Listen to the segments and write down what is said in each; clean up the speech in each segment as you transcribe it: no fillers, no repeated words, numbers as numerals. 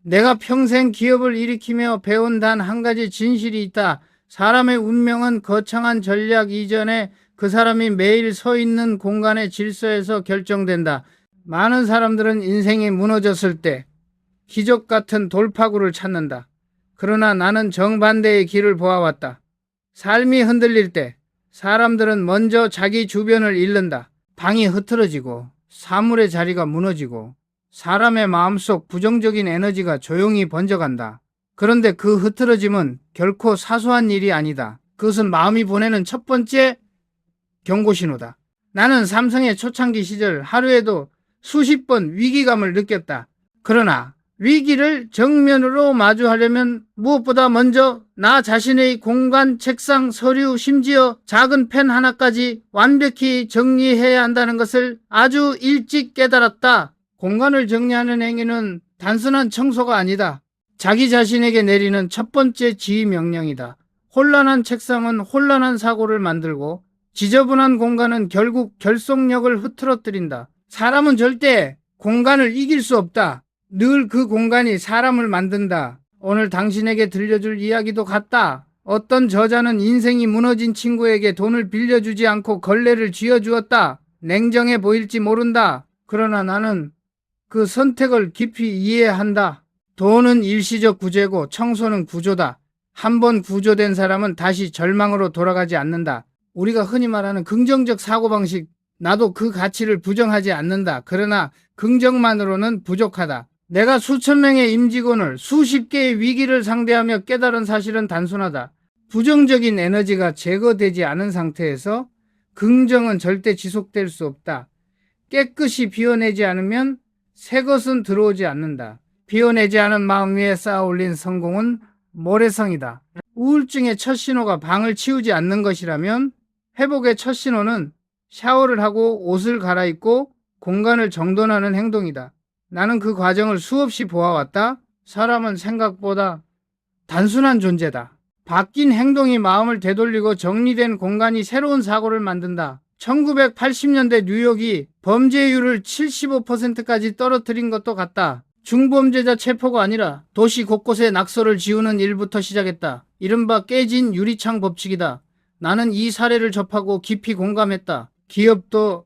내가 평생 기업을 일으키며 배운 단 한 가지 진실이 있다. 사람의 운명은 거창한 전략 이전에 그 사람이 매일 서 있는 공간의 질서에서 결정된다. 많은 사람들은 인생이 무너졌을 때 기적 같은 돌파구를 찾는다. 그러나 나는 정반대의 길을 보아왔다. 삶이 흔들릴 때 사람들은 먼저 자기 주변을 잃는다. 방이 흐트러지고 사물의 자리가 무너지고 사람의 마음속 부정적인 에너지가 조용히 번져간다. 그런데 그 흐트러짐은 결코 사소한 일이 아니다. 그것은 마음이 보내는 첫 번째 경고신호다. 나는 삼성의 초창기 시절 하루에도 수십 번 위기감을 느꼈다. 그러나 위기를 정면으로 마주하려면 무엇보다 먼저 나 자신의 공간, 책상, 서류, 심지어 작은 펜 하나까지 완벽히 정리해야 한다는 것을 아주 일찍 깨달았다. 공간을 정리하는 행위는 단순한 청소가 아니다. 자기 자신에게 내리는 첫 번째 지휘 명령이다. 혼란한 책상은 혼란한 사고를 만들고 지저분한 공간은 결국 결속력을 흐트러뜨린다. 사람은 절대 공간을 이길 수 없다. 늘 그 공간이 사람을 만든다. 오늘 당신에게 들려줄 이야기도 같다. 어떤 저자는 인생이 무너진 친구에게 돈을 빌려주지 않고 걸레를 쥐어주었다. 냉정해 보일지 모른다. 그러나 나는 그 선택을 깊이 이해한다. 돈은 일시적 구제고 청소는 구조다. 한번 구조된 사람은 다시 절망으로 돌아가지 않는다. 우리가 흔히 말하는 긍정적 사고방식, 나도 그 가치를 부정하지 않는다. 그러나 긍정만으로는 부족하다. 내가 수천 명의 임직원을 수십 개의 위기를 상대하며 깨달은 사실은 단순하다. 부정적인 에너지가 제거되지 않은 상태에서 긍정은 절대 지속될 수 없다. 깨끗이 비워내지 않으면 새 것은 들어오지 않는다. 비워내지 않은 마음 위에 쌓아 올린 성공은 모래성이다. 우울증의 첫 신호가 방을 치우지 않는 것이라면 회복의 첫 신호는 샤워를 하고 옷을 갈아입고 공간을 정돈하는 행동이다. 나는 그 과정을 수없이 보아왔다. 사람은 생각보다 단순한 존재다. 바뀐 행동이 마음을 되돌리고 정리된 공간이 새로운 사고를 만든다. 1980년대 뉴욕이 범죄율을 75%까지 떨어뜨린 것도 같다. 중범죄자 체포가 아니라 도시 곳곳에 낙서를 지우는 일부터 시작했다. 이른바 깨진 유리창 법칙이다. 나는 이 사례를 접하고 깊이 공감했다. 기업도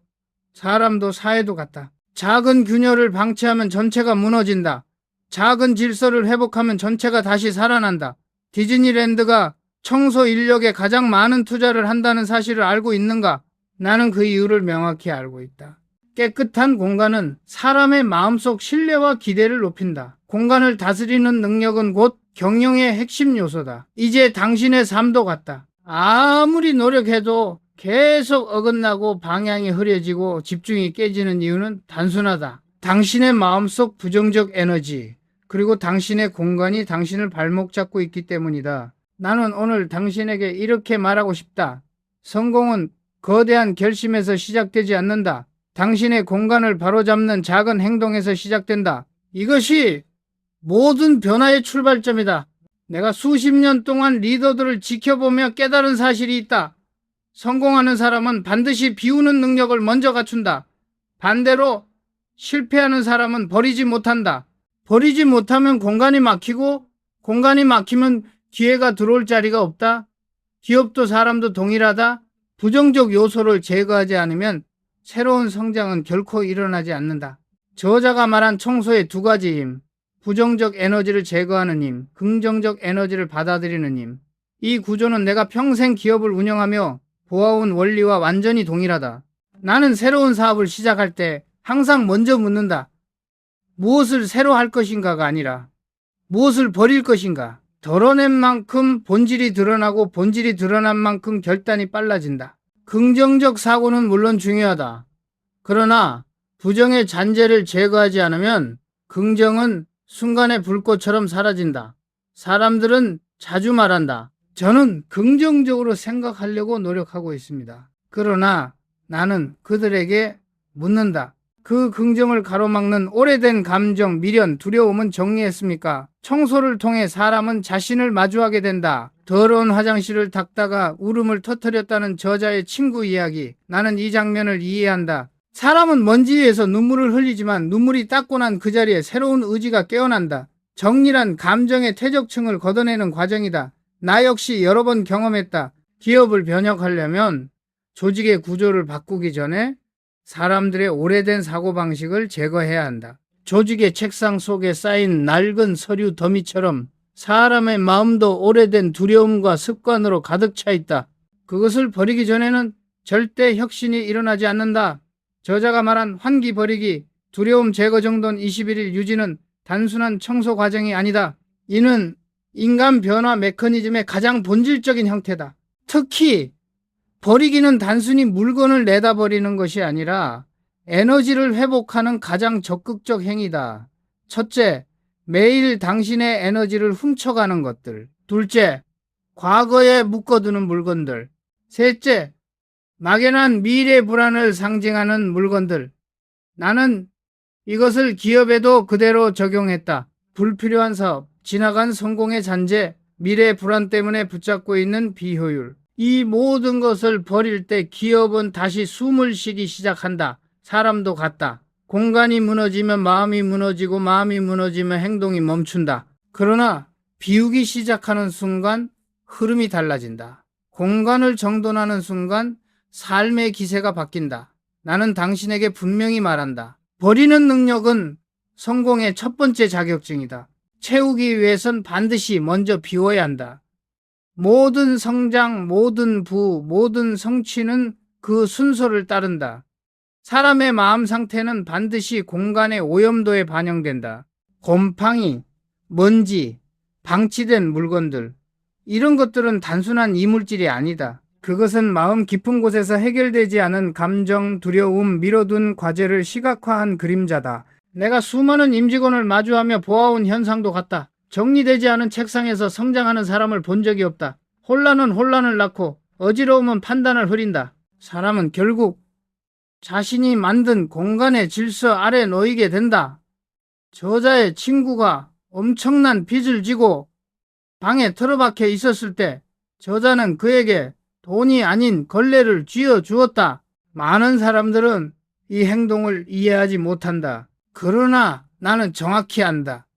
사람도 사회도 같다. 작은 균열을 방치하면 전체가 무너진다. 작은 질서를 회복하면 전체가 다시 살아난다. 디즈니랜드가 청소 인력에 가장 많은 투자를 한다는 사실을 알고 있는가? 나는 그 이유를 명확히 알고 있다. 깨끗한 공간은 사람의 마음속 신뢰와 기대를 높인다. 공간을 다스리는 능력은 곧 경영의 핵심 요소다. 이제 당신의 삶도 같다. 아무리 노력해도 계속 어긋나고 방향이 흐려지고 집중이 깨지는 이유는 단순하다. 당신의 마음속 부정적 에너지, 그리고 당신의 공간이 당신을 발목 잡고 있기 때문이다. 나는 오늘 당신에게 이렇게 말하고 싶다. 성공은 거대한 결심에서 시작되지 않는다. 당신의 공간을 바로잡는 작은 행동에서 시작된다. 이것이 모든 변화의 출발점이다. 내가 수십 년 동안 리더들을 지켜보며 깨달은 사실이 있다. 성공하는 사람은 반드시 비우는 능력을 먼저 갖춘다. 반대로 실패하는 사람은 버리지 못한다. 버리지 못하면 공간이 막히고, 공간이 막히면 기회가 들어올 자리가 없다. 기업도 사람도 동일하다. 부정적 요소를 제거하지 않으면 새로운 성장은 결코 일어나지 않는다. 저자가 말한 청소의 두 가지 힘, 부정적 에너지를 제거하는 힘, 긍정적 에너지를 받아들이는 힘. 이 구조는 내가 평생 기업을 운영하며 보아온 원리와 완전히 동일하다. 나는 새로운 사업을 시작할 때 항상 먼저 묻는다. 무엇을 새로 할 것인가가 아니라 무엇을 버릴 것인가. 덜어낸 만큼 본질이 드러나고 본질이 드러난 만큼 결단이 빨라진다. 긍정적 사고는 물론 중요하다. 그러나 부정의 잔재를 제거하지 않으면 긍정은 순간의 불꽃처럼 사라진다. 사람들은 자주 말한다. 저는 긍정적으로 생각하려고 노력하고 있습니다. 그러나 나는 그들에게 묻는다. 그 긍정을 가로막는 오래된 감정, 미련, 두려움은 정리했습니까? 청소를 통해 사람은 자신을 마주하게 된다. 더러운 화장실을 닦다가 울음을 터뜨렸다는 저자의 친구 이야기. 나는 이 장면을 이해한다. 사람은 먼지 위에서 눈물을 흘리지만 눈물이 닦고 난 그 자리에 새로운 의지가 깨어난다. 정리란 감정의 퇴적층을 걷어내는 과정이다. 나 역시 여러 번 경험했다. 기업을 변혁하려면 조직의 구조를 바꾸기 전에 사람들의 오래된 사고방식을 제거해야 한다. 조직의 책상 속에 쌓인 낡은 서류 더미처럼 사람의 마음도 오래된 두려움과 습관으로 가득 차 있다. 그것을 버리기 전에는 절대 혁신이 일어나지 않는다. 저자가 말한 환기 버리기, 두려움 제거 정돈 21일 유지는 단순한 청소 과정이 아니다. 이는 인간 변화 메커니즘의 가장 본질적인 형태다. 특히 버리기는 단순히 물건을 내다 버리는 것이 아니라 에너지를 회복하는 가장 적극적 행위다. 첫째, 매일 당신의 에너지를 훔쳐가는 것들. 둘째, 과거에 묶어두는 물건들. 셋째, 막연한 미래 불안을 상징하는 물건들. 나는 이것을 기업에도 그대로 적용했다. 불필요한 사업, 지나간 성공의 잔재, 미래 불안 때문에 붙잡고 있는 비효율. 이 모든 것을 버릴 때 기업은 다시 숨을 쉬기 시작한다. 사람도 같다. 공간이 무너지면 마음이 무너지고 마음이 무너지면 행동이 멈춘다. 그러나 비우기 시작하는 순간 흐름이 달라진다. 공간을 정돈하는 순간 삶의 기세가 바뀐다. 나는 당신에게 분명히 말한다. 버리는 능력은 성공의 첫 번째 자격증이다. 채우기 위해선 반드시 먼저 비워야 한다. 모든 성장, 모든 부흥, 모든 성취는 그 순서를 따른다. 사람의 마음 상태는 반드시 공간의 오염도에 반영된다. 곰팡이, 먼지, 방치된 물건들, 이런 것들은 단순한 이물질이 아니다. 그것은 마음 깊은 곳에서 해결되지 않은 감정, 두려움, 미뤄둔 과제를 시각화한 그림자다. 내가 수많은 임직원을 마주하며 보아온 현상도 같다. 정리되지 않은 책상에서 성장하는 사람을 본 적이 없다. 혼란은 혼란을 낳고 어지러움은 판단을 흐린다. 사람은 결국 자신이 만든 공간의 질서 아래 놓이게 된다. 저자의 친구가 엄청난 빚을 지고 방에 틀어박혀 있었을 때 저자는 그에게 돈이 아닌 걸레를 쥐어 주었다. 많은 사람들은 이 행동을 이해하지 못한다. 그러나 나는 정확히 안다.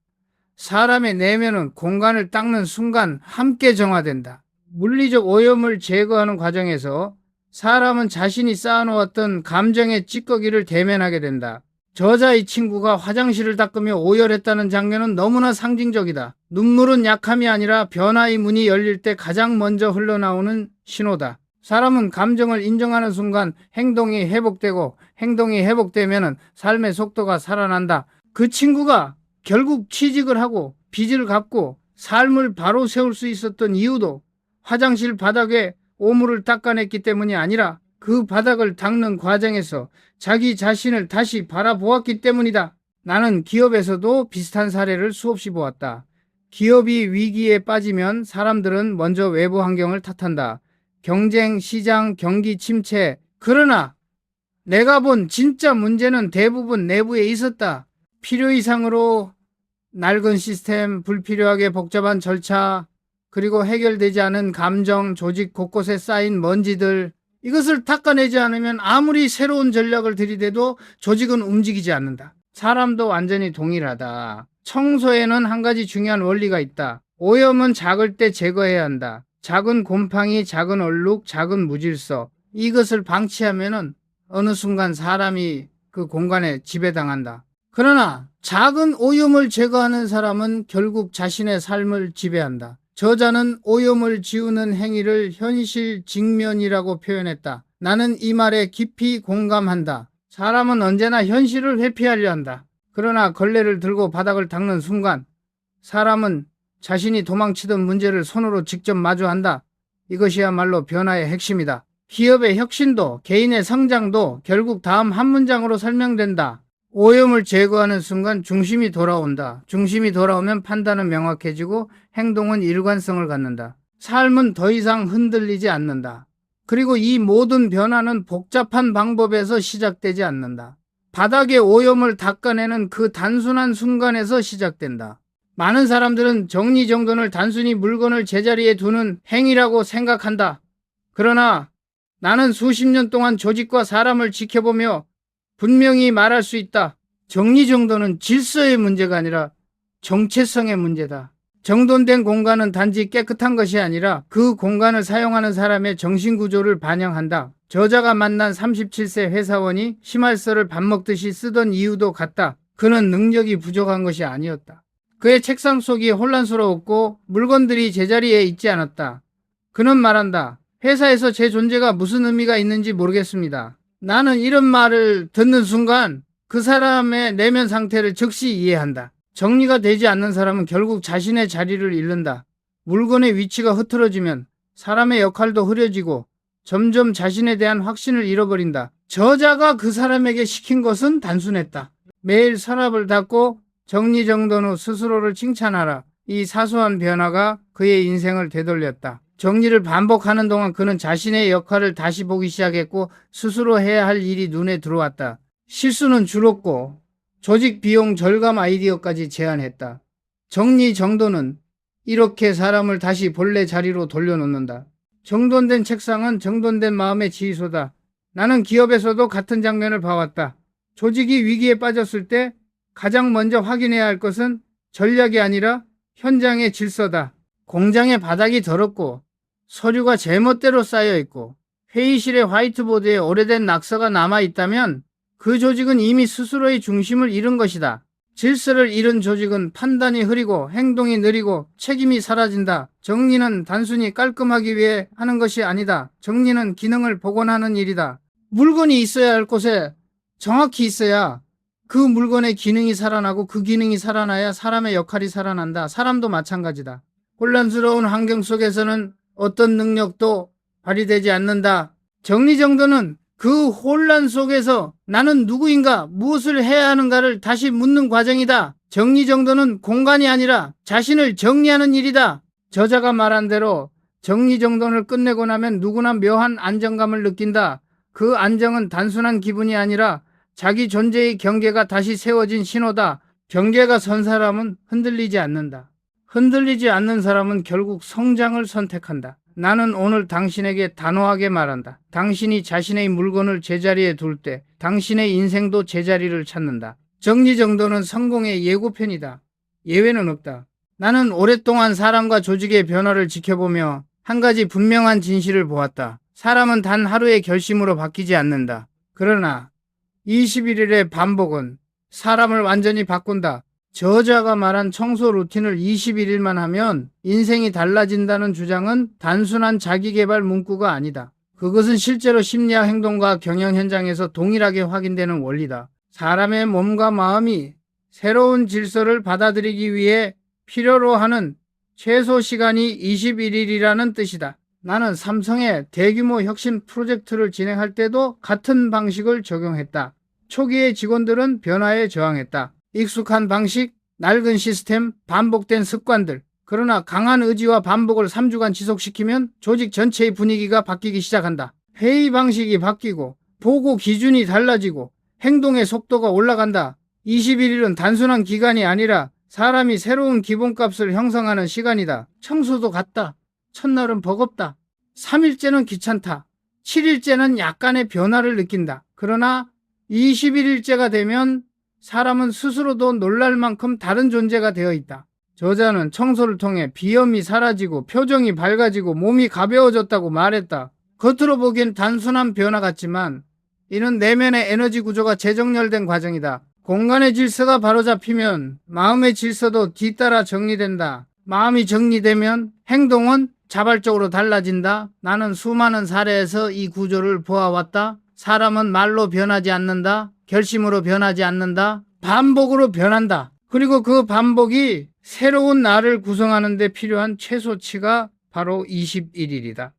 사람의 내면은 공간을 닦는 순간 함께 정화된다. 물리적 오염을 제거하는 과정에서 사람은 자신이 쌓아놓았던 감정의 찌꺼기를 대면하게 된다. 저자의 친구가 화장실을 닦으며 오열했다는 장면은 너무나 상징적이다. 눈물은 약함이 아니라 변화의 문이 열릴 때 가장 먼저 흘러나오는 신호다. 사람은 감정을 인정하는 순간 행동이 회복되고 행동이 회복되면 삶의 속도가 살아난다. 그 친구가 결국 취직을 하고 빚을 갚고 삶을 바로 세울 수 있었던 이유도 화장실 바닥에 오물을 닦아냈기 때문이 아니라 그 바닥을 닦는 과정에서 자기 자신을 다시 바라보았기 때문이다. 나는 기업에서도 비슷한 사례를 수없이 보았다. 기업이 위기에 빠지면 사람들은 먼저 외부 환경을 탓한다. 경쟁, 시장, 경기 침체. 그러나 내가 본 진짜 문제는 대부분 내부에 있었다. 필요 이상으로 낡은 시스템, 불필요하게 복잡한 절차, 그리고 해결되지 않은 감정, 조직 곳곳에 쌓인 먼지들, 이것을 닦아내지 않으면 아무리 새로운 전략을 들이대도 조직은 움직이지 않는다. 사람도 완전히 동일하다. 청소에는 한 가지 중요한 원리가 있다. 오염은 작을 때 제거해야 한다. 작은 곰팡이, 작은 얼룩, 작은 무질서, 이것을 방치하면은 어느 순간 사람이 그 공간에 지배당한다. 그러나 작은 오염을 제거하는 사람은 결국 자신의 삶을 지배한다. 저자는 오염을 지우는 행위를 현실 직면이라고 표현했다. 나는 이 말에 깊이 공감한다. 사람은 언제나 현실을 회피하려 한다. 그러나 걸레를 들고 바닥을 닦는 순간 사람은 자신이 도망치던 문제를 손으로 직접 마주한다. 이것이야말로 변화의 핵심이다. 기업의 혁신도 개인의 성장도 결국 다음 한 문장으로 설명된다. 오염을 제거하는 순간 중심이 돌아온다. 중심이 돌아오면 판단은 명확해지고 행동은 일관성을 갖는다. 삶은 더 이상 흔들리지 않는다. 그리고 이 모든 변화는 복잡한 방법에서 시작되지 않는다. 바닥의 오염을 닦아내는 그 단순한 순간에서 시작된다. 많은 사람들은 정리정돈을 단순히 물건을 제자리에 두는 행위라고 생각한다. 그러나 나는 수십 년 동안 조직과 사람을 지켜보며 분명히 말할 수 있다. 정리정돈은 질서의 문제가 아니라 정체성의 문제다. 정돈된 공간은 단지 깨끗한 것이 아니라 그 공간을 사용하는 사람의 정신구조를 반영한다. 저자가 만난 37세 회사원이 심할서를 밥 먹듯이 쓰던 이유도 같다. 그는 능력이 부족한 것이 아니었다. 그의 책상 속이 혼란스러웠고 물건들이 제자리에 있지 않았다. 그는 말한다. 회사에서 제 존재가 무슨 의미가 있는지 모르겠습니다. 나는 이런 말을 듣는 순간 그 사람의 내면 상태를 즉시 이해한다. 정리가 되지 않는 사람은 결국 자신의 자리를 잃는다. 물건의 위치가 흐트러지면 사람의 역할도 흐려지고 점점 자신에 대한 확신을 잃어버린다. 저자가 그 사람에게 시킨 것은 단순했다. 매일 서랍을 닫고 정리정돈 후 스스로를 칭찬하라. 이 사소한 변화가 그의 인생을 되돌렸다. 정리를 반복하는 동안 그는 자신의 역할을 다시 보기 시작했고 스스로 해야 할 일이 눈에 들어왔다. 실수는 줄었고 조직 비용 절감 아이디어까지 제안했다. 정리정돈은 이렇게 사람을 다시 본래 자리로 돌려놓는다. 정돈된 책상은 정돈된 마음의 지휘소다. 나는 기업에서도 같은 장면을 봐왔다. 조직이 위기에 빠졌을 때 가장 먼저 확인해야 할 것은 전략이 아니라 현장의 질서다. 공장의 바닥이 더럽고 서류가 제멋대로 쌓여있고 회의실의 화이트보드에 오래된 낙서가 남아있다면 그 조직은 이미 스스로의 중심을 잃은 것이다. 질서를 잃은 조직은 판단이 흐리고 행동이 느리고 책임이 사라진다. 정리는 단순히 깔끔하기 위해 하는 것이 아니다. 정리는 기능을 복원하는 일이다. 물건이 있어야 할 곳에 정확히 있어야 그 물건의 기능이 살아나고 그 기능이 살아나야 사람의 역할이 살아난다. 사람도 마찬가지다. 혼란스러운 환경 속에서는 어떤 능력도 발휘되지 않는다. 정리정돈은 그 혼란 속에서 나는 누구인가, 무엇을 해야 하는가를 다시 묻는 과정이다. 정리정돈은 공간이 아니라 자신을 정리하는 일이다. 저자가 말한 대로 정리정돈을 끝내고 나면 누구나 묘한 안정감을 느낀다. 그 안정은 단순한 기분이 아니라 자기 존재의 경계가 다시 세워진 신호다. 경계가 선 사람은 흔들리지 않는다. 흔들리지 않는 사람은 결국 성장을 선택한다. 나는 오늘 당신에게 단호하게 말한다. 당신이 자신의 물건을 제자리에 둘 때 당신의 인생도 제자리를 찾는다. 정리정돈은 성공의 예고편이다. 예외는 없다. 나는 오랫동안 사람과 조직의 변화를 지켜보며 한 가지 분명한 진실을 보았다. 사람은 단 하루의 결심으로 바뀌지 않는다. 그러나 21일의 반복은 사람을 완전히 바꾼다. 저자가 말한 청소 루틴을 21일만 하면 인생이 달라진다는 주장은 단순한 자기개발 문구가 아니다. 그것은 실제로 심리학 행동과 경영 현장에서 동일하게 확인되는 원리다. 사람의 몸과 마음이 새로운 질서를 받아들이기 위해 필요로 하는 최소 시간이 21일이라는 뜻이다. 나는 삼성의 대규모 혁신 프로젝트를 진행할 때도 같은 방식을 적용했다. 초기의 직원들은 변화에 저항했다. 익숙한 방식, 낡은 시스템, 반복된 습관들. 그러나 강한 의지와 반복을 3주간 지속시키면 조직 전체의 분위기가 바뀌기 시작한다. 회의 방식이 바뀌고 보고 기준이 달라지고 행동의 속도가 올라간다. 21일은 단순한 기간이 아니라 사람이 새로운 기본값을 형성하는 시간이다. 청소도 같다. 첫날은 버겁다. 3일째는 귀찮다. 7일째는 약간의 변화를 느낀다. 그러나 21일째가 되면 사람은 스스로도 놀랄 만큼 다른 존재가 되어 있다. 저자는 청소를 통해 비염이 사라지고 표정이 밝아지고 몸이 가벼워졌다고 말했다. 겉으로 보기엔 단순한 변화 같지만 이는 내면의 에너지 구조가 재정렬된 과정이다. 공간의 질서가 바로잡히면 마음의 질서도 뒤따라 정리된다. 마음이 정리되면 행동은 자발적으로 달라진다. 나는 수많은 사례에서 이 구조를 보아왔다. 사람은 말로 변하지 않는다. 결심으로 변하지 않는다. 반복으로 변한다. 그리고 그 반복이 새로운 나를 구성하는 데 필요한 최소치가 바로 21일이다.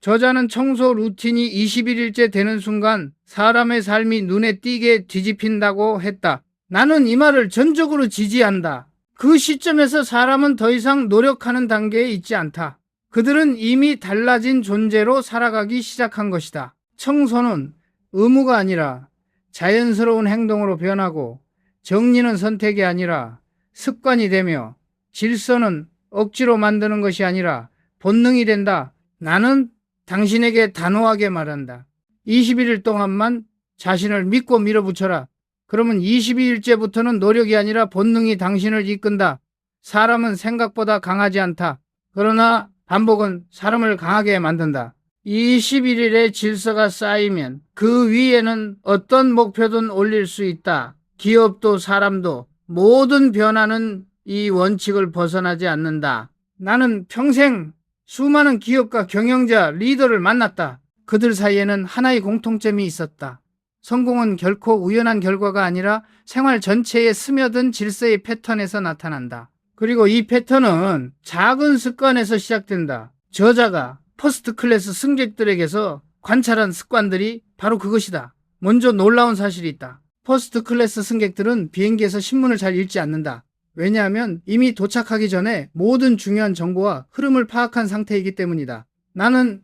저자는 청소 루틴이 21일째 되는 순간 사람의 삶이 눈에 띄게 뒤집힌다고 했다. 나는 이 말을 전적으로 지지한다. 그 시점에서 사람은 더 이상 노력하는 단계에 있지 않다. 그들은 이미 달라진 존재로 살아가기 시작한 것이다. 청소는 의무가 아니라 자연스러운 행동으로 변하고 정리는 선택이 아니라 습관이 되며 질서는 억지로 만드는 것이 아니라 본능이 된다. 나는 당신에게 단호하게 말한다. 21일 동안만 자신을 믿고 밀어붙여라. 그러면 22일째부터는 노력이 아니라 본능이 당신을 이끈다. 사람은 생각보다 강하지 않다. 그러나 반복은 사람을 강하게 만든다. 21일의 질서가 쌓이면 그 위에는 어떤 목표든 올릴 수 있다. 기업도 사람도 모든 변화는 이 원칙을 벗어나지 않는다. 나는 평생 수많은 기업가, 경영자, 리더를 만났다. 그들 사이에는 하나의 공통점이 있었다. 성공은 결코 우연한 결과가 아니라 생활 전체에 스며든 질서의 패턴에서 나타난다. 그리고 이 패턴은 작은 습관에서 시작된다. 저자가 퍼스트 클래스 승객들에게서 관찰한 습관들이 바로 그것이다. 먼저 놀라운 사실이 있다. 퍼스트 클래스 승객들은 비행기에서 신문을 잘 읽지 않는다. 왜냐하면 이미 도착하기 전에 모든 중요한 정보와 흐름을 파악한 상태이기 때문이다. 나는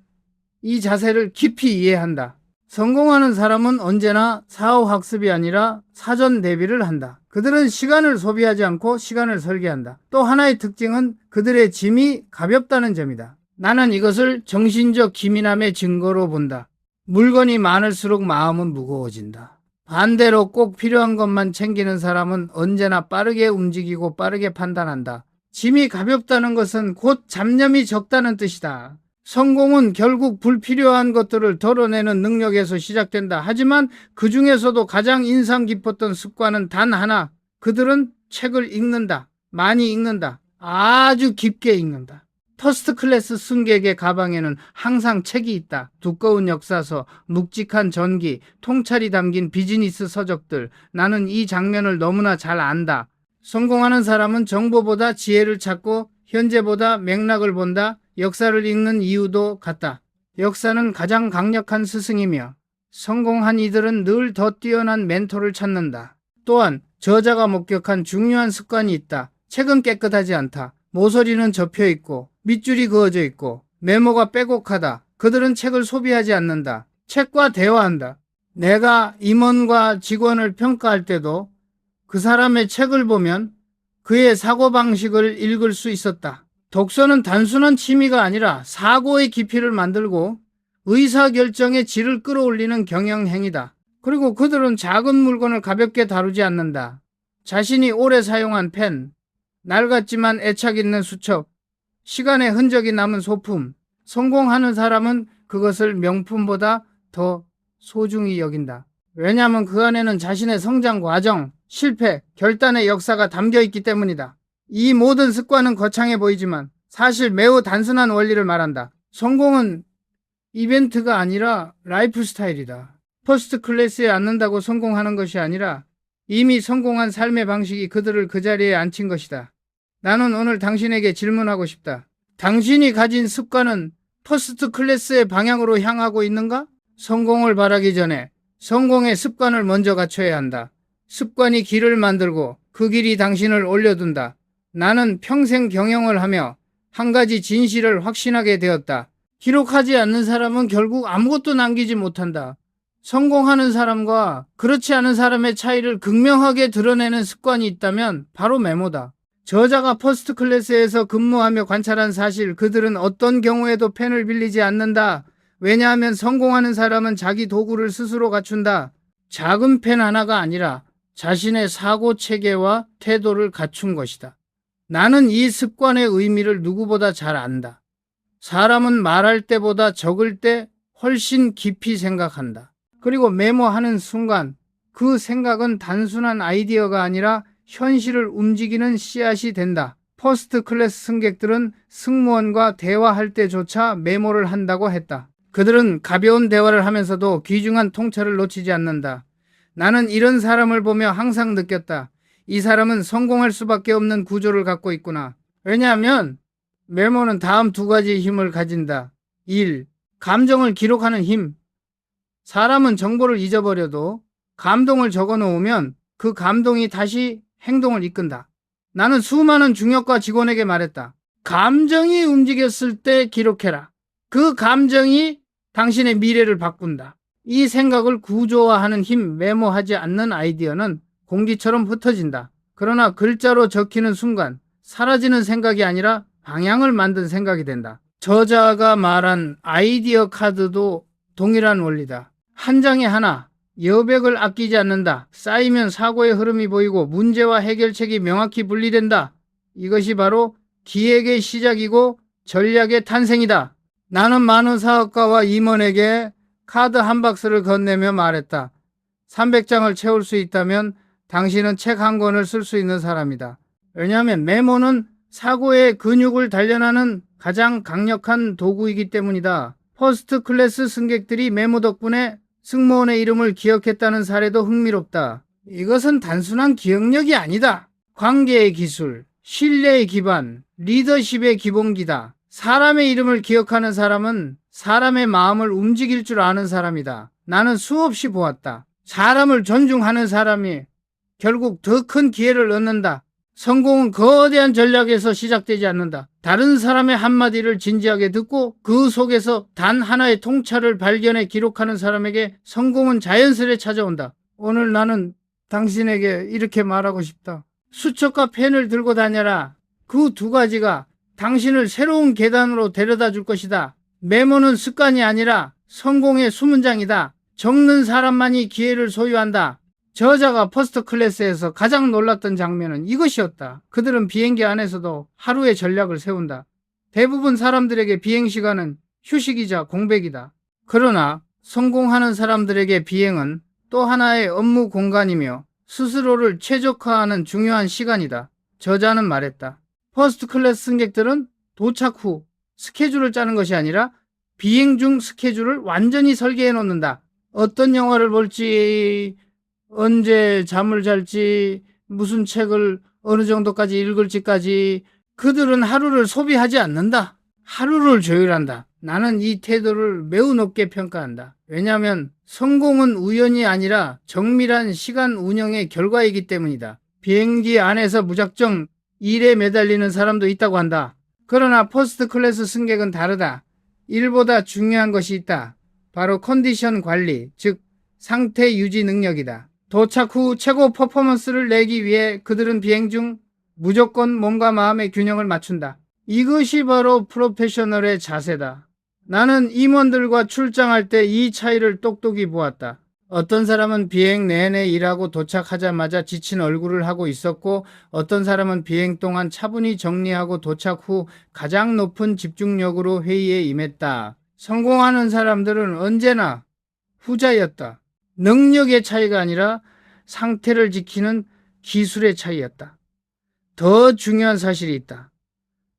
이 자세를 깊이 이해한다. 성공하는 사람은 언제나 사후 학습이 아니라 사전 대비를 한다. 그들은 시간을 소비하지 않고 시간을 설계한다. 또 하나의 특징은 그들의 짐이 가볍다는 점이다. 나는 이것을 정신적 기민함의 증거로 본다. 물건이 많을수록 마음은 무거워진다. 반대로 꼭 필요한 것만 챙기는 사람은 언제나 빠르게 움직이고 빠르게 판단한다. 짐이 가볍다는 것은 곧 잡념이 적다는 뜻이다. 성공은 결국 불필요한 것들을 덜어내는 능력에서 시작된다. 하지만 그 중에서도 가장 인상 깊었던 습관은 단 하나. 그들은 책을 읽는다. 많이 읽는다. 아주 깊게 읽는다. 퍼스트 클래스 승객의 가방에는 항상 책이 있다. 두꺼운 역사서, 묵직한 전기, 통찰이 담긴 비즈니스 서적들. 나는 이 장면을 너무나 잘 안다. 성공하는 사람은 정보보다 지혜를 찾고 현재보다 맥락을 본다. 역사를 읽는 이유도 같다. 역사는 가장 강력한 스승이며 성공한 이들은 늘 더 뛰어난 멘토를 찾는다. 또한 저자가 목격한 중요한 습관이 있다. 책은 깨끗하지 않다. 모서리는 접혀있고 밑줄이 그어져 있고 메모가 빼곡하다. 그들은 책을 소비하지 않는다. 책과 대화한다. 내가 임원과 직원을 평가할 때도 그 사람의 책을 보면 그의 사고방식을 읽을 수 있었다. 독서는 단순한 취미가 아니라 사고의 깊이를 만들고 의사결정의 질을 끌어올리는 경영행위다. 그리고 그들은 작은 물건을 가볍게 다루지 않는다. 자신이 오래 사용한 펜, 낡았지만 애착 있는 수첩, 시간의 흔적이 남은 소품, 성공하는 사람은 그것을 명품보다 더 소중히 여긴다. 왜냐하면 그 안에는 자신의 성장 과정, 실패, 결단의 역사가 담겨 있기 때문이다. 이 모든 습관은 거창해 보이지만 사실 매우 단순한 원리를 말한다. 성공은 이벤트가 아니라 라이프 스타일이다. 퍼스트 클래스에 앉는다고 성공하는 것이 아니라 이미 성공한 삶의 방식이 그들을 그 자리에 앉힌 것이다. 나는 오늘 당신에게 질문하고 싶다. 당신이 가진 습관은 퍼스트 클래스의 방향으로 향하고 있는가? 성공을 바라기 전에 성공의 습관을 먼저 갖춰야 한다. 습관이 길을 만들고 그 길이 당신을 올려둔다. 나는 평생 경영을 하며 한 가지 진실을 확신하게 되었다. 기록하지 않는 사람은 결국 아무것도 남기지 못한다. 성공하는 사람과 그렇지 않은 사람의 차이를 극명하게 드러내는 습관이 있다면 바로 메모다. 저자가 퍼스트 클래스에서 근무하며 관찰한 사실, 그들은 어떤 경우에도 펜을 빌리지 않는다. 왜냐하면 성공하는 사람은 자기 도구를 스스로 갖춘다. 작은 펜 하나가 아니라 자신의 사고 체계와 태도를 갖춘 것이다. 나는 이 습관의 의미를 누구보다 잘 안다. 사람은 말할 때보다 적을 때 훨씬 깊이 생각한다. 그리고 메모하는 순간 그 생각은 단순한 아이디어가 아니라 현실을 움직이는 씨앗이 된다. 퍼스트 클래스 승객들은 승무원과 대화할 때조차 메모를 한다고 했다. 그들은 가벼운 대화를 하면서도 귀중한 통찰을 놓치지 않는다. 나는 이런 사람을 보며 항상 느꼈다. 이 사람은 성공할 수밖에 없는 구조를 갖고 있구나. 왜냐하면 메모는 다음 두 가지 힘을 가진다. 1. 감정을 기록하는 힘. 사람은 정보를 잊어버려도 감동을 적어놓으면 그 감동이 다시 행동을 이끈다. 나는 수많은 중역과 직원에게 말했다. 감정이 움직였을 때 기록해라. 그 감정이 당신의 미래를 바꾼다. 이 생각을 구조화하는 힘, 메모하지 않는 아이디어는 공기처럼 흩어진다. 그러나 글자로 적히는 순간 사라지는 생각이 아니라 방향을 만든 생각이 된다. 저자가 말한 아이디어 카드도 동일한 원리다. 한 장에 하나, 여백을 아끼지 않는다. 쌓이면 사고의 흐름이 보이고 문제와 해결책이 명확히 분리된다. 이것이 바로 기획의 시작이고 전략의 탄생이다. 나는 많은 사업가와 임원에게 카드 한 박스를 건네며 말했다. 300장을 채울 수 있다면 당신은 책 한 권을 쓸 수 있는 사람이다. 왜냐하면 메모는 사고의 근육을 단련하는 가장 강력한 도구이기 때문이다. 퍼스트 클래스 승객들이 메모 덕분에 승무원의 이름을 기억했다는 사례도 흥미롭다. 이것은 단순한 기억력이 아니다. 관계의 기술, 신뢰의 기반, 리더십의 기본기다. 사람의 이름을 기억하는 사람은 사람의 마음을 움직일 줄 아는 사람이다. 나는 수없이 보았다. 사람을 존중하는 사람이 결국 더 큰 기회를 얻는다. 성공은 거대한 전략에서 시작되지 않는다. 다른 사람의 한마디를 진지하게 듣고 그 속에서 단 하나의 통찰을 발견해 기록하는 사람에게 성공은 자연스레 찾아온다. 오늘 나는 당신에게 이렇게 말하고 싶다. 수첩과 펜을 들고 다녀라. 그 두 가지가 당신을 새로운 계단으로 데려다 줄 것이다. 메모는 습관이 아니라 성공의 수문장이다. 적는 사람만이 기회를 소유한다. 저자가 퍼스트 클래스에서 가장 놀랐던 장면은 이것이었다. 그들은 비행기 안에서도 하루의 전략을 세운다. 대부분 사람들에게 비행시간은 휴식이자 공백이다. 그러나 성공하는 사람들에게 비행은 또 하나의 업무 공간이며 스스로를 최적화하는 중요한 시간이다. 저자는 말했다. 퍼스트 클래스 승객들은 도착 후 스케줄을 짜는 것이 아니라 비행 중 스케줄을 완전히 설계해 놓는다. 어떤 영화를 볼지, 언제 잠을 잘지, 무슨 책을 어느 정도까지 읽을지까지 그들은 하루를 소비하지 않는다. 하루를 조율한다. 나는 이 태도를 매우 높게 평가한다. 왜냐하면 성공은 우연이 아니라 정밀한 시간 운영의 결과이기 때문이다. 비행기 안에서 무작정 일에 매달리는 사람도 있다고 한다. 그러나 퍼스트 클래스 승객은 다르다. 일보다 중요한 것이 있다. 바로 컨디션 관리, 즉 상태 유지 능력이다. 도착 후 최고 퍼포먼스를 내기 위해 그들은 비행 중 무조건 몸과 마음의 균형을 맞춘다. 이것이 바로 프로페셔널의 자세다. 나는 임원들과 출장할 때 이 차이를 똑똑히 보았다. 어떤 사람은 비행 내내 일하고 도착하자마자 지친 얼굴을 하고 있었고 어떤 사람은 비행 동안 차분히 정리하고 도착 후 가장 높은 집중력으로 회의에 임했다. 성공하는 사람들은 언제나 후자였다. 능력의 차이가 아니라 상태를 지키는 기술의 차이였다. 더 중요한 사실이 있다.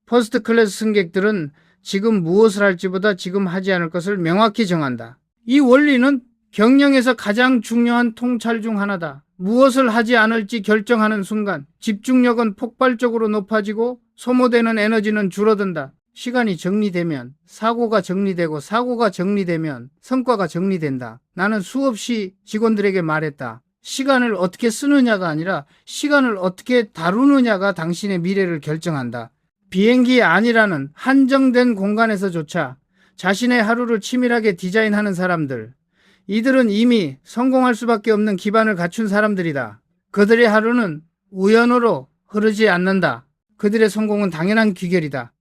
퍼스트 클래스 승객들은 지금 무엇을 할지보다 지금 하지 않을 것을 명확히 정한다. 이 원리는 경영에서 가장 중요한 통찰 중 하나다. 무엇을 하지 않을지 결정하는 순간 집중력은 폭발적으로 높아지고 소모되는 에너지는 줄어든다. 시간이 정리되면 사고가 정리되고 사고가 정리되면 성과가 정리된다. 나는 수없이 직원들에게 말했다. 시간을 어떻게 쓰느냐가 아니라 시간을 어떻게 다루느냐가 당신의 미래를 결정한다. 비행기 안이라는 한정된 공간에서조차 자신의 하루를 치밀하게 디자인하는 사람들, 이들은 이미 성공할 수밖에 없는 기반을 갖춘 사람들이다. 그들의 하루는 우연으로 흐르지 않는다. 그들의 성공은 당연한 귀결이다.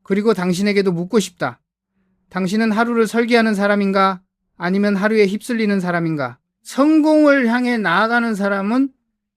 그리고 당신에게도 묻고 싶다. 당신은 하루를 설계하는 사람인가? 아니면 하루에 휩쓸리는 사람인가? 성공을 향해 나아가는 사람은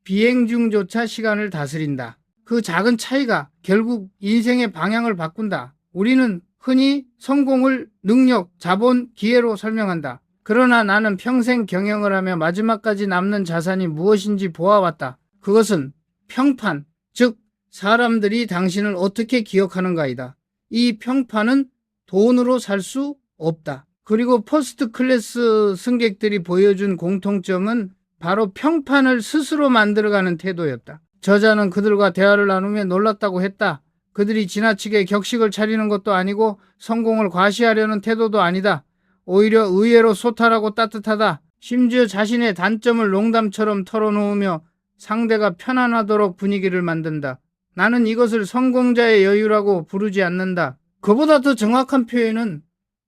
비행 중조차 시간을 다스린다. 그 작은 차이가 결국 인생의 방향을 바꾼다. 우리는 흔히 성공을 능력, 자본, 기회로 설명한다. 그러나 나는 평생 경영을 하며 마지막까지 남는 자산이 무엇인지 보아왔다. 그것은 평판, 즉 사람들이 당신을 어떻게 기억하는가이다. 이 평판은 돈으로 살 수 없다. 그리고 퍼스트 클래스 승객들이 보여준 공통점은 바로 평판을 스스로 만들어가는 태도였다. 저자는 그들과 대화를 나누며 놀랐다고 했다. 그들이 지나치게 격식을 차리는 것도 아니고 성공을 과시하려는 태도도 아니다. 오히려 의외로 소탈하고 따뜻하다. 심지어 자신의 단점을 농담처럼 털어놓으며 상대가 편안하도록 분위기를 만든다. 나는 이것을 성공자의 여유라고 부르지 않는다. 그보다 더 정확한 표현은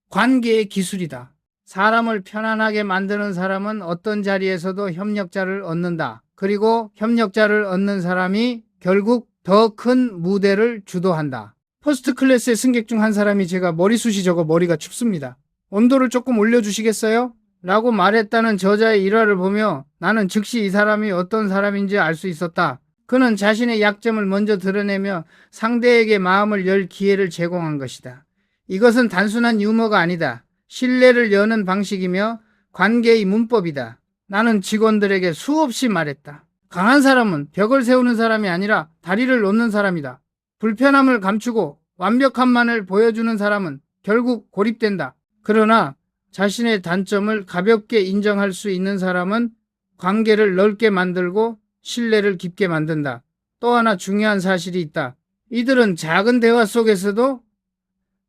관계의 기술이다. 사람을 편안하게 만드는 사람은 어떤 자리에서도 협력자를 얻는다. 그리고 협력자를 얻는 사람이 결국 더 큰 무대를 주도한다. 퍼스트 클래스의 승객 중 한 사람이 제가 머리숱이 적어 머리가 춥습니다. 온도를 조금 올려주시겠어요? 라고 말했다는 저자의 일화를 보며 나는 즉시 이 사람이 어떤 사람인지 알 수 있었다. 그는 자신의 약점을 먼저 드러내며 상대에게 마음을 열 기회를 제공한 것이다. 이것은 단순한 유머가 아니다. 신뢰를 여는 방식이며 관계의 문법이다. 나는 직원들에게 수없이 말했다. 강한 사람은 벽을 세우는 사람이 아니라 다리를 놓는 사람이다. 불편함을 감추고 완벽함만을 보여주는 사람은 결국 고립된다. 그러나 자신의 단점을 가볍게 인정할 수 있는 사람은 관계를 넓게 만들고 신뢰를 깊게 만든다. 또 하나 중요한 사실이 있다. 이들은 작은 대화 속에서도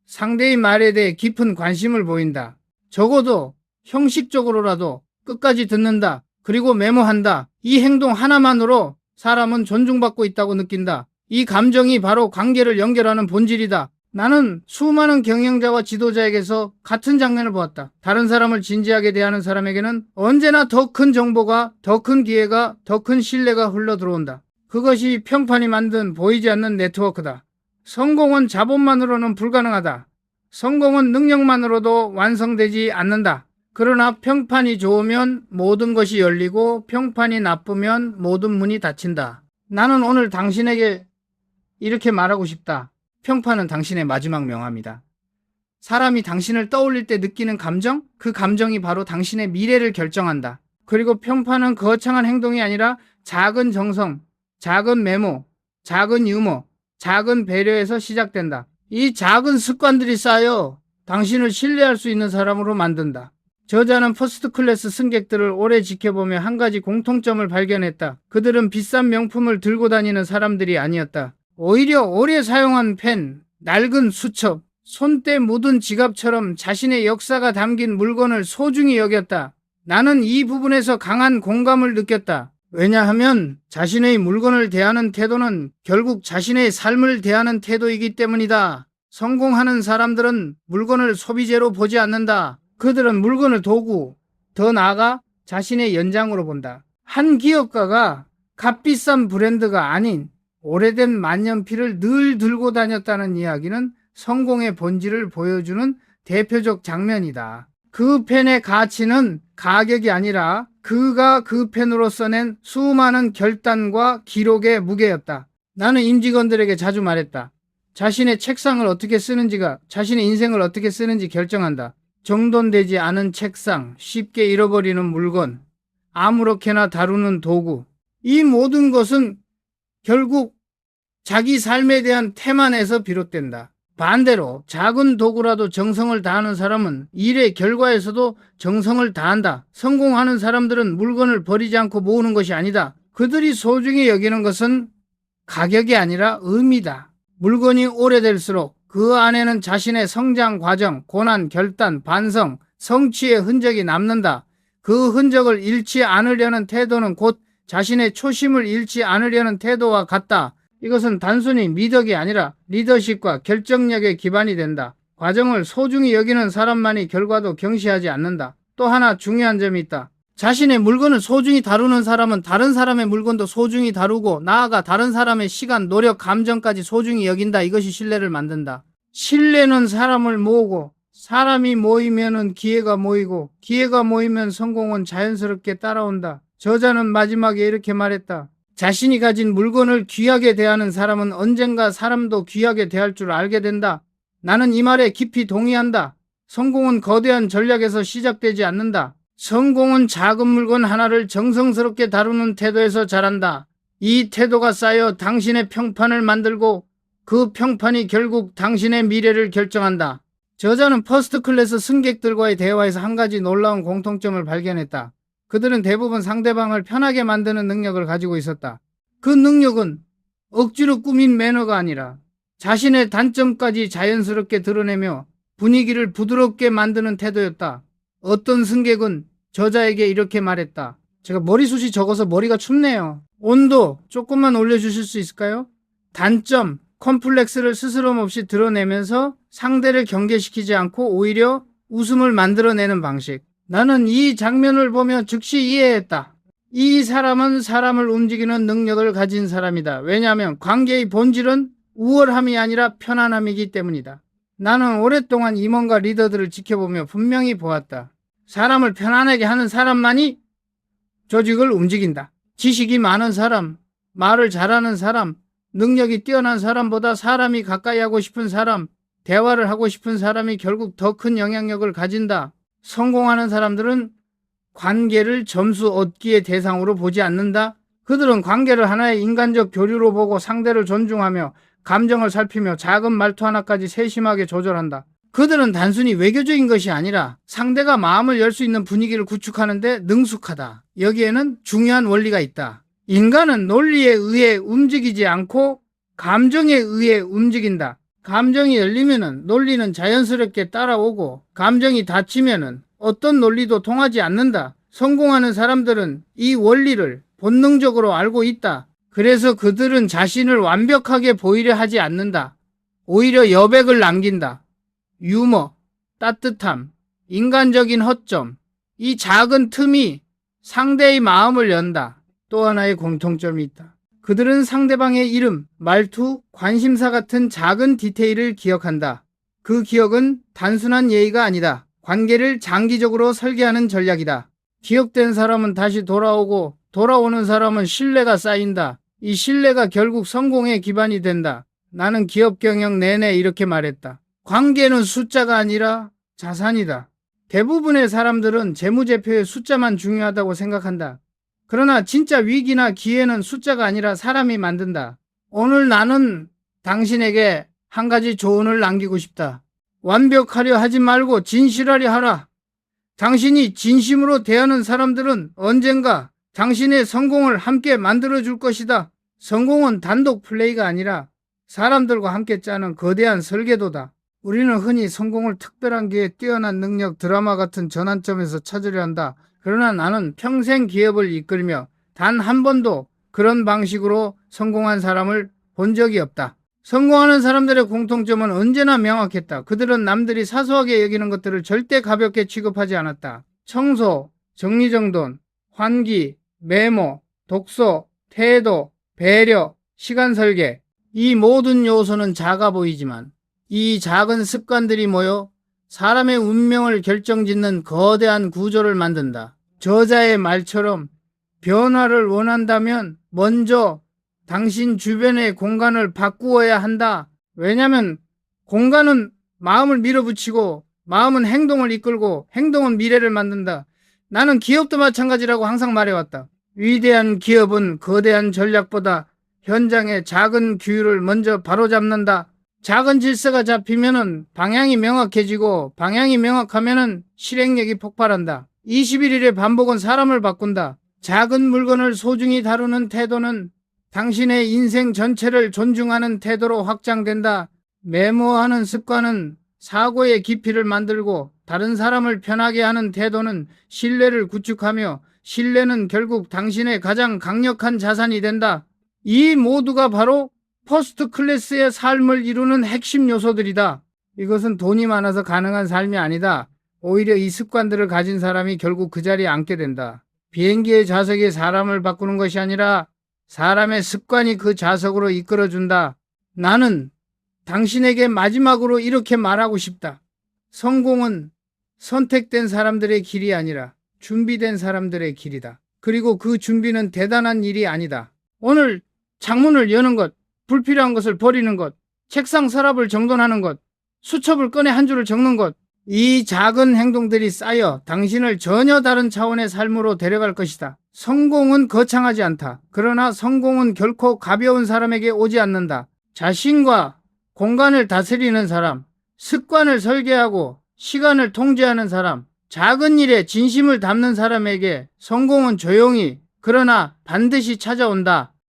상대의 말에 대해 깊은 관심을 보인다. 적어도 형식적으로라도 끝까지 듣는다. 그리고 메모한다. 이 행동 하나만으로 사람은 존중받고 있다고 느낀다. 이 감정이 바로 관계를 연결하는 본질이다. 나는 수많은 경영자와 지도자에게서 같은 장면을 보았다. 다른 사람을 진지하게 대하는 사람에게는 언제나 더 큰 정보가, 더 큰 기회가, 더 큰 신뢰가 흘러들어온다. 그것이 평판이 만든 보이지 않는 네트워크다. 성공은 자본만으로는 불가능하다. 성공은 능력만으로도 완성되지 않는다. 그러나 평판이 좋으면 모든 것이 열리고 평판이 나쁘면 모든 문이 닫힌다. 나는 오늘 당신에게 이렇게 말하고 싶다. 평판은 당신의 마지막 명함이다. 사람이 당신을 떠올릴 때 느끼는 감정, 그 감정이 바로 당신의 미래를 결정한다. 그리고 평판은 거창한 행동이 아니라 작은 정성, 작은 메모, 작은 유머, 작은 배려에서 시작된다. 이 작은 습관들이 쌓여 당신을 신뢰할 수 있는 사람으로 만든다. 저자는 퍼스트 클래스 승객들을 오래 지켜보며 한 가지 공통점을 발견했다. 그들은 비싼 명품을 들고 다니는 사람들이 아니었다. 오히려 오래 사용한 펜, 낡은 수첩, 손때 묻은 지갑처럼 자신의 역사가 담긴 물건을 소중히 여겼다. 나는 이 부분에서 강한 공감을 느꼈다. 왜냐하면 자신의 물건을 대하는 태도는 결국 자신의 삶을 대하는 태도이기 때문이다. 성공하는 사람들은 물건을 소비재로 보지 않는다. 그들은 물건을 도구, 더 나아가 자신의 연장으로 본다. 한 기업가가 값비싼 브랜드가 아닌 오래된 만년필을 늘 들고 다녔다는 이야기는 성공의 본질을 보여주는 대표적 장면이다. 그 펜의 가치는 가격이 아니라 그가 그 펜으로 써낸 수많은 결단과 기록의 무게였다. 나는 임직원들에게 자주 말했다. 자신의 책상을 어떻게 쓰는지가 자신의 인생을 어떻게 쓰는지 결정한다. 정돈되지 않은 책상, 쉽게 잃어버리는 물건, 아무렇게나 다루는 도구, 이 모든 것은 결국 자기 삶에 대한 태만에서 비롯된다. 반대로 작은 도구라도 정성을 다하는 사람은 일의 결과에서도 정성을 다한다. 성공하는 사람들은 물건을 버리지 않고 모으는 것이 아니다. 그들이 소중히 여기는 것은 가격이 아니라 의미다. 물건이 오래될수록 그 안에는 자신의 성장 과정, 고난, 결단, 반성, 성취의 흔적이 남는다. 그 흔적을 잃지 않으려는 태도는 곧 자신의 초심을 잃지 않으려는 태도와 같다. 이것은 단순히 미덕이 아니라 리더십과 결정력의 기반이 된다. 과정을 소중히 여기는 사람만이 결과도 경시하지 않는다. 또 하나 중요한 점이 있다. 자신의 물건을 소중히 다루는 사람은 다른 사람의 물건도 소중히 다루고 나아가 다른 사람의 시간, 노력, 감정까지 소중히 여긴다. 이것이 신뢰를 만든다. 신뢰는 사람을 모으고 사람이 모이면 기회가 모이고 기회가 모이면 성공은 자연스럽게 따라온다. 저자는 마지막에 이렇게 말했다. 자신이 가진 물건을 귀하게 대하는 사람은 언젠가 사람도 귀하게 대할 줄 알게 된다. 나는 이 말에 깊이 동의한다. 성공은 거대한 전략에서 시작되지 않는다. 성공은 작은 물건 하나를 정성스럽게 다루는 태도에서 자란다. 이 태도가 쌓여 당신의 평판을 만들고 그 평판이 결국 당신의 미래를 결정한다. 저자는 퍼스트 클래스 승객들과의 대화에서 한 가지 놀라운 공통점을 발견했다. 그들은 대부분 상대방을 편하게 만드는 능력을 가지고 있었다. 그 능력은 억지로 꾸민 매너가 아니라 자신의 단점까지 자연스럽게 드러내며 분위기를 부드럽게 만드는 태도였다. 어떤 승객은 저자에게 이렇게 말했다. 제가 머리숱이 적어서 머리가 춥네요. 온도 조금만 올려주실 수 있을까요? 단점, 컴플렉스를 스스럼 없이 드러내면서 상대를 경계시키지 않고 오히려 웃음을 만들어내는 방식. 나는 이 장면을 보며 즉시 이해했다. 이 사람은 사람을 움직이는 능력을 가진 사람이다. 왜냐하면 관계의 본질은 우월함이 아니라 편안함이기 때문이다. 나는 오랫동안 임원과 리더들을 지켜보며 분명히 보았다. 사람을 편안하게 하는 사람만이 조직을 움직인다. 지식이 많은 사람, 말을 잘하는 사람, 능력이 뛰어난 사람보다 사람이 가까이 하고 싶은 사람, 대화를 하고 싶은 사람이 결국 더 큰 영향력을 가진다. 성공하는 사람들은 관계를 점수 얻기의 대상으로 보지 않는다. 그들은 관계를 하나의 인간적 교류로 보고 상대를 존중하며 감정을 살피며 작은 말투 하나까지 세심하게 조절한다. 그들은 단순히 외교적인 것이 아니라 상대가 마음을 열 수 있는 분위기를 구축하는데 능숙하다. 여기에는 중요한 원리가 있다. 인간은 논리에 의해 움직이지 않고 감정에 의해 움직인다. 감정이 열리면은 논리는 자연스럽게 따라오고 감정이 닫히면은 어떤 논리도 통하지 않는다. 성공하는 사람들은 이 원리를 본능적으로 알고 있다. 그래서 그들은 자신을 완벽하게 보이려 하지 않는다. 오히려 여백을 남긴다. 유머, 따뜻함, 인간적인 허점, 이 작은 틈이 상대의 마음을 연다. 또 하나의 공통점이 있다. 그들은 상대방의 이름, 말투, 관심사 같은 작은 디테일을 기억한다. 그 기억은 단순한 예의가 아니다. 관계를 장기적으로 설계하는 전략이다. 기억된 사람은 다시 돌아오고 돌아오는 사람은 신뢰가 쌓인다. 이 신뢰가 결국 성공의 기반이 된다. 나는 기업 경영 내내 이렇게 말했다. 관계는 숫자가 아니라 자산이다. 대부분의 사람들은 재무제표의 숫자만 중요하다고 생각한다. 그러나 진짜 위기나 기회는 숫자가 아니라 사람이 만든다. 오늘 나는 당신에게 한 가지 조언을 남기고 싶다. 완벽하려 하지 말고 진실하려 하라. 당신이 진심으로 대하는 사람들은 언젠가 당신의 성공을 함께 만들어줄 것이다. 성공은 단독 플레이가 아니라 사람들과 함께 짜는 거대한 설계도다. 우리는 흔히 성공을 특별한 기회, 뛰어난 능력, 드라마 같은 전환점에서 찾으려 한다. 그러나 나는 평생 기업을 이끌며 단 한 번도 그런 방식으로 성공한 사람을 본 적이 없다. 성공하는 사람들의 공통점은 언제나 명확했다. 그들은 남들이 사소하게 여기는 것들을 절대 가볍게 취급하지 않았다. 청소, 정리정돈, 환기, 메모, 독서, 태도, 배려, 시간 설계. 이 모든 요소는 작아 보이지만 이 작은 습관들이 모여 사람의 운명을 결정짓는 거대한 구조를 만든다. 저자의 말처럼 변화를 원한다면 먼저 당신 주변의 공간을 바꾸어야 한다. 왜냐하면 공간은 마음을 밀어붙이고 마음은 행동을 이끌고 행동은 미래를 만든다. 나는 기업도 마찬가지라고 항상 말해왔다. 위대한 기업은 거대한 전략보다 현장의 작은 규율을 먼저 바로잡는다. 작은 질서가 잡히면은 방향이 명확해지고 방향이 명확하면은 실행력이 폭발한다. 21일의 반복은 사람을 바꾼다. 작은 물건을 소중히 다루는 태도는 당신의 인생 전체를 존중하는 태도로 확장된다. 메모하는 습관은 사고의 깊이를 만들고 다른 사람을 편하게 하는 태도는 신뢰를 구축하며 신뢰는 결국 당신의 가장 강력한 자산이 된다. 이 모두가 바로 퍼스트 클래스의 삶을 이루는 핵심 요소들이다. 이것은 돈이 많아서 가능한 삶이 아니다. 오히려 이 습관들을 가진 사람이 결국 그 자리에 앉게 된다. 비행기의 좌석이 사람을 바꾸는 것이 아니라 사람의 습관이 그 좌석으로 이끌어준다. 나는 당신에게 마지막으로 이렇게 말하고 싶다. 성공은 선택된 사람들의 길이 아니라 준비된 사람들의 길이다. 그리고 그 준비는 대단한 일이 아니다. 오늘 창문을 여는 것, 불필요한 것을 버리는 것, 책상 서랍을 정돈하는 것, 수첩을 꺼내 한 줄을 적는 것, 이 작은 행동들이 쌓여 당신을 전혀 다른 차원의 삶으로 데려갈 것이다. 성공은 거창하지 않다. 그러나 성공은 결코 가벼운 사람에게 오지 않는다. 자신과 공간을 다스리는 사람, 습관을 설계하고 시간을 통제하는 사람, 작은 일에 진심을 담는 사람에게 성공은 조용히 그러나 반드시 찾아온다.